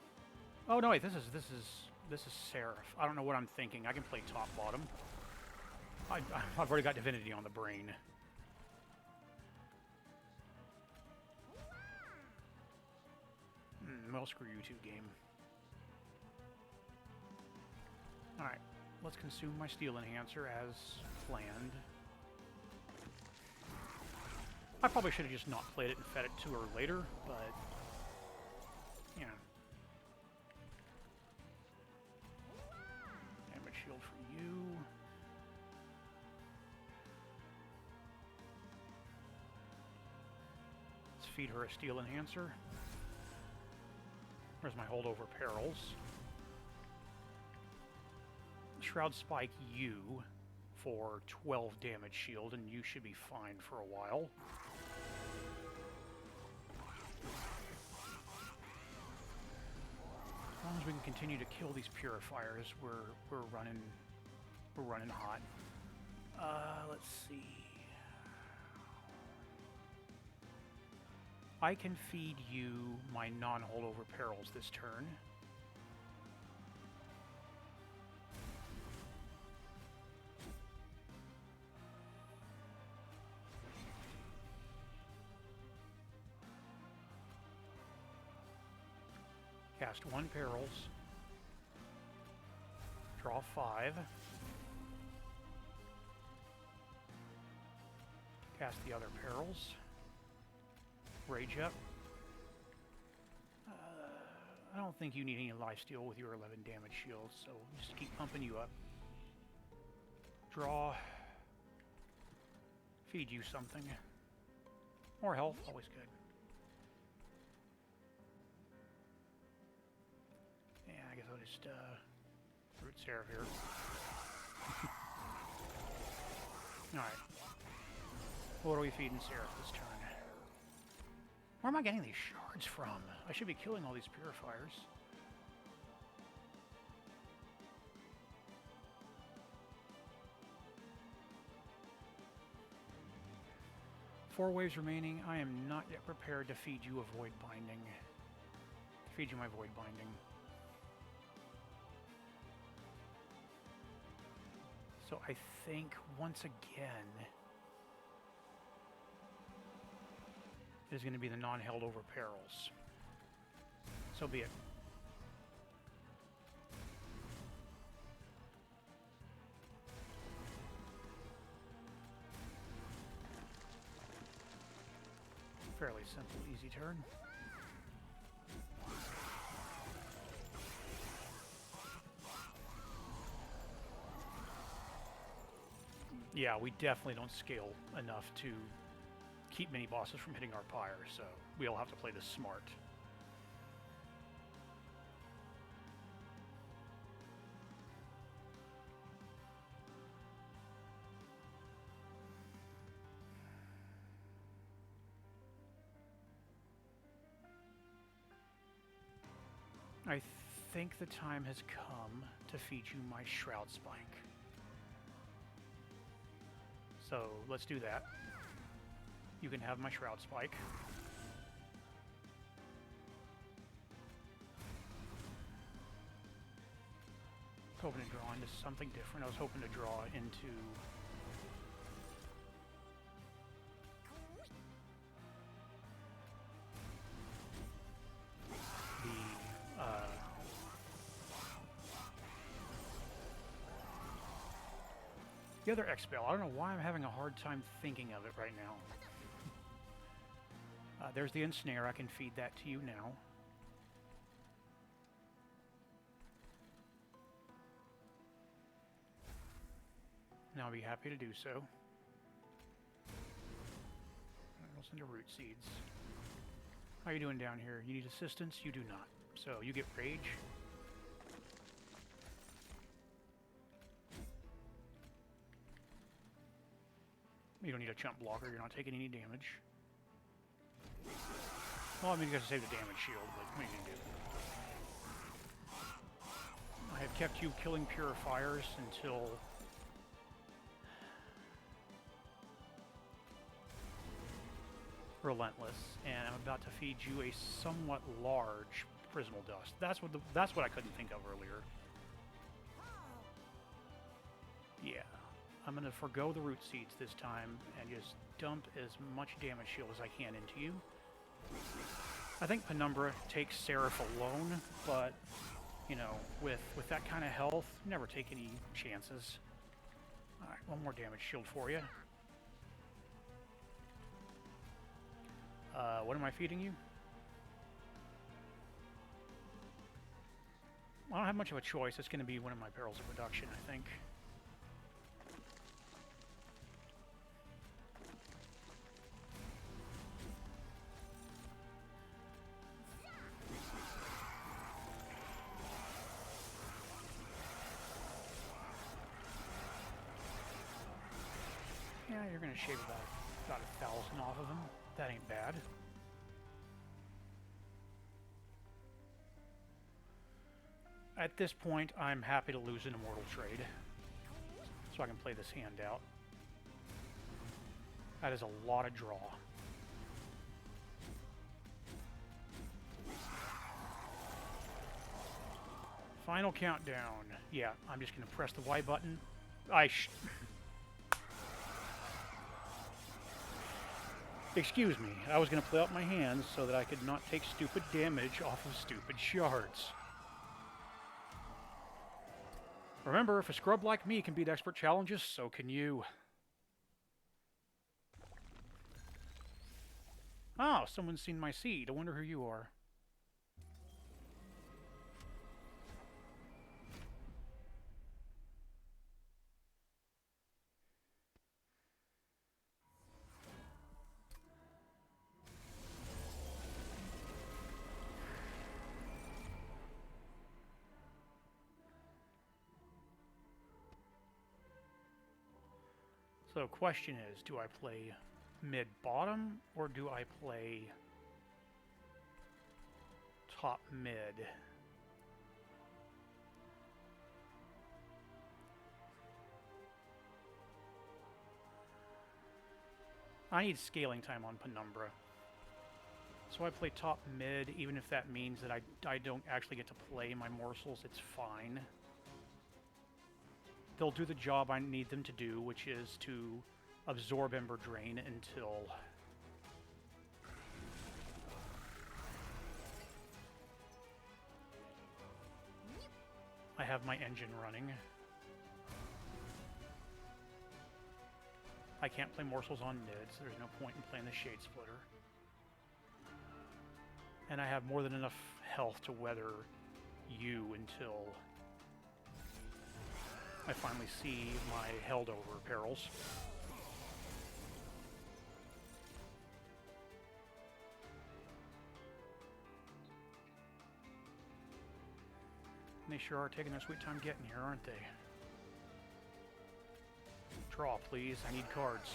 Oh, no, wait, this is Seraph. I don't know what I'm thinking. I can play top-bottom. I've already got Divinity on the brain. Well, screw you two, game. Alright, let's consume my Steel Enhancer as planned. I probably should have just not played it and fed it to her later, but... yeah. Damage shield for you. Let's feed her a Steel Enhancer. Where's my holdover perils? Shroud Spike you for 12 damage shield, and you should be fine for a while. As long as we can continue to kill these purifiers, we're running hot. Let's see. I can feed you my non-holdover perils this turn. Cast 1 perils. Draw 5. Cast the other perils. Rage up. I don't think you need any lifesteal with your 11 damage shield, so just keep pumping you up. Draw. Feed you something. More health, always good. Yeah, I guess I'll just root Seraph here. Alright. What are we feeding Seraph this turn? Where am I getting these shards from? I should be killing all these purifiers. Four waves remaining. I am not yet prepared to feed you a Void Binding. To feed you my Void Binding. So I think, once again... is going to be the non-held over perils. So be it. Fairly simple, easy turn. Yeah, we definitely don't scale enough to keep mini bosses from hitting our pyre, so we'll have to play this smart. I think the time has come to feed you my Shroud Spike. So let's do that. You can have my Shroud Spike. I was hoping to draw into something different. I was hoping to draw into... The other Expel, I don't know why I'm having a hard time thinking of it right now. There's the Ensnare, I can feed that to you now. Now I'll be happy to do so. Listen to Root Seeds. How are you doing down here? You need assistance? You do not. So you get Rage. You don't need a chump blocker, you're not taking any damage. Well, I mean, you got to save the damage shield, but what are you going to do? I have kept you killing purifiers until... Relentless, and I'm about to feed you a somewhat large Prismal Dust. That's what I couldn't think of earlier. Yeah. I'm going to forgo the Root Seeds this time and just dump as much damage shield as I can into you. I think Penumbra takes Seraph alone, but, you know, with that kind of health, never take any chances. Alright, one more damage shield for you. What am I feeding you? I don't have much of a choice. It's going to be one of my Perils of Production, I think. Yeah, you're going to shave about 1,000 off of him. That ain't bad. At this point, I'm happy to lose an Immortal Trade, so I can play this hand out. That is a lot of draw. Final countdown. Yeah, I'm just going to press the Y button. Excuse me, I was going to play out my hands so that I could not take stupid damage off of stupid shards. Remember, if a scrub like me can beat expert challenges, so can you. Oh, someone's seen my seed. I wonder who you are. So, question is, do I play mid-bottom, or do I play top-mid? I need scaling time on Penumbra. So I play top-mid, even if that means that I don't actually get to play my morsels, it's fine. They'll do the job I need them to do, which is to absorb Emberdrain until I have my engine running. I can't play morsels on mid, so there's no point in playing the Shade Splitter. And I have more than enough health to weather you until I finally see my held over perils. And they sure are taking their sweet time getting here, aren't they? Draw, please. I need cards.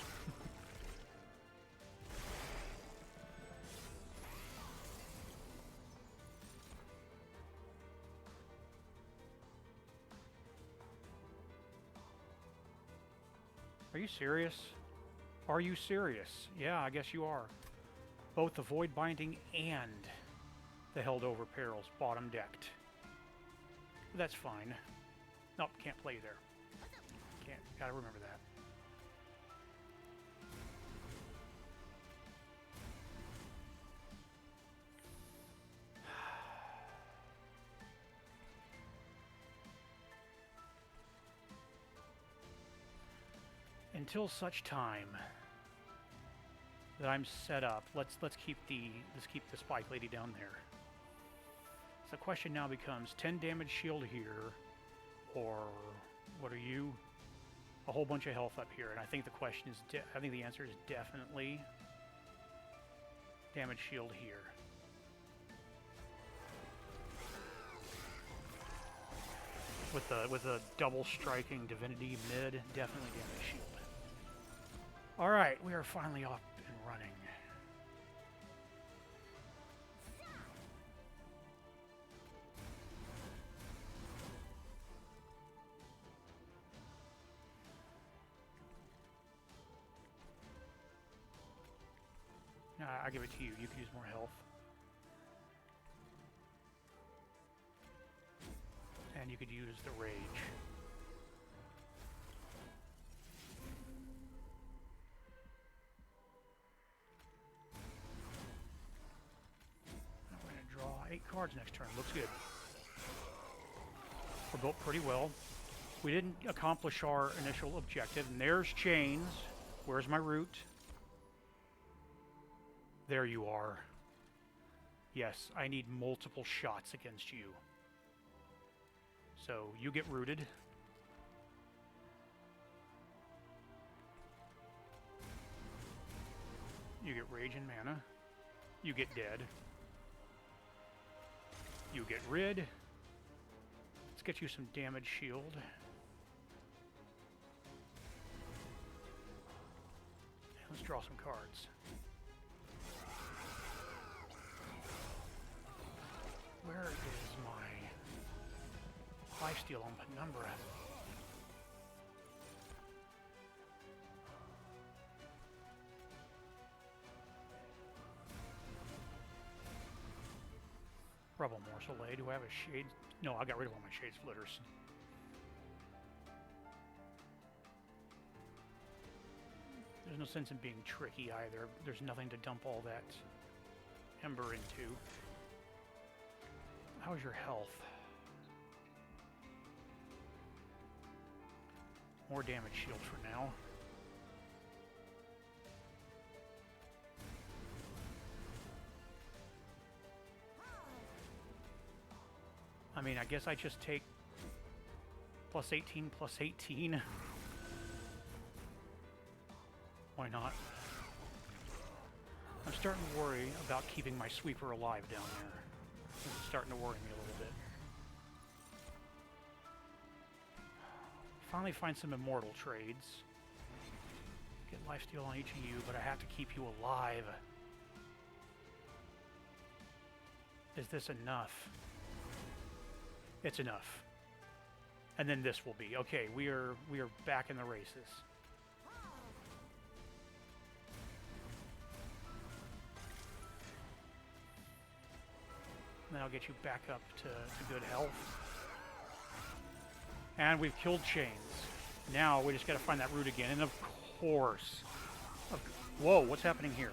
Are you serious? Are you serious? Yeah, I guess you are. Both the Void Binding and the Held Over Perils bottom decked. That's fine. Nope, can't play there. Can't. Gotta remember that. until such time that I'm set up. Let's keep the spike lady down there. So the question now becomes 10 damage shield here, or what are you? A whole bunch of health up here, and I think the question is I think the answer is definitely damage shield here. With a double striking Divinity mid, definitely damage shield. All right, we are finally off and running. I give it to you. You could use more health. And you could use the rage. I'm going to draw 8 cards next turn. Looks good. We're built pretty well. We didn't accomplish our initial objective. And there's chains. Where's my root? There you are. Yes, I need multiple shots against you. So you get rooted. You get rage and mana. You get dead. You get rid. Let's get you some damage shield. Let's draw some cards. Where is my lifesteal on Penumbra? Rebel Morsel A. Do I have a shade? No, I got rid of all my shade splitters. There's no sense in being tricky either. There's nothing to dump all that ember into. How's your health? More damage shield for now. I mean, I guess I just take plus 18, plus 18. Why not? I'm starting to worry about keeping my sweeper alive down there. It's starting to worry me a little bit. Finally find some immortal trades. Get lifesteal on each of you, but I have to keep you alive. Is this enough? It's enough. And then this will be. Okay, we are back in the races. Then I'll get you back up to good health. And we've killed chains. Now we just got to find that root again. And of course... Whoa, what's happening here?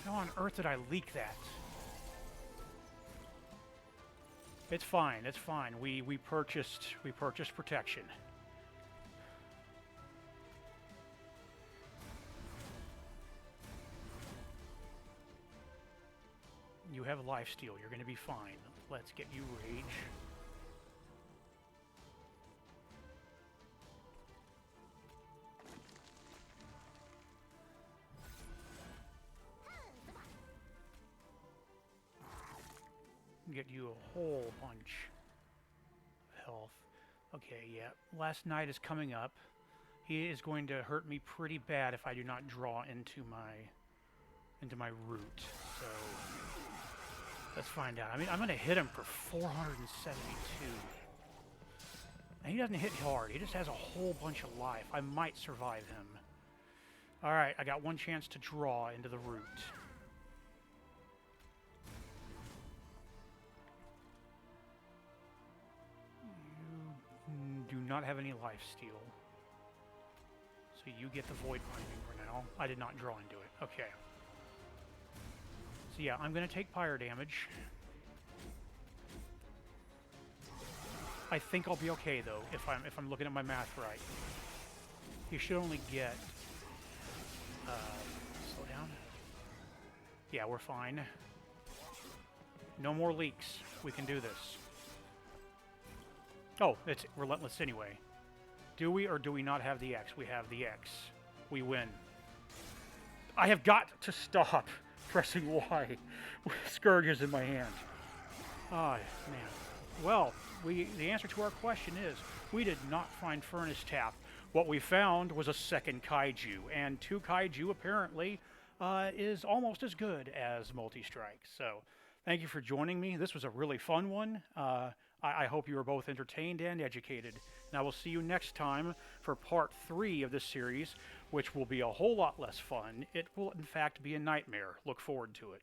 How on earth did I leak that? It's fine, it's fine. We purchased protection. You have lifesteal. You're going to be fine. Let's get you rage. Get you a whole bunch of health. Okay, yeah. Last night is coming up. He is going to hurt me pretty bad if I do not draw into my root. So let's find out. I mean, I'm going to hit him for 472. And he doesn't hit hard. He just has a whole bunch of life. I might survive him. All right, I got one chance to draw into the root. You do not have any lifesteal. So you get the Void Binding for now. I did not draw into it. Okay. So yeah, I'm going to take pyre damage. I think I'll be okay though if I'm looking at my math right. He should only get. Slow down. Yeah, we're fine. No more leaks. We can do this. Oh, it's relentless anyway. Do we or do we not have the X? We have the X. We win. I have got to stop pressing Y with scourges in my hand. Oh, man. Well, the answer to our question is we did not find Furnace Tap. What we found was a second Kaiju, and 2 Kaiju apparently is almost as good as Multi-Strike. So thank you for joining me. This was a really fun one. I hope you were both entertained and educated. And I will see you next time for part 3 of this series, which will be a whole lot less fun. It will, in fact, be a nightmare. Look forward to it.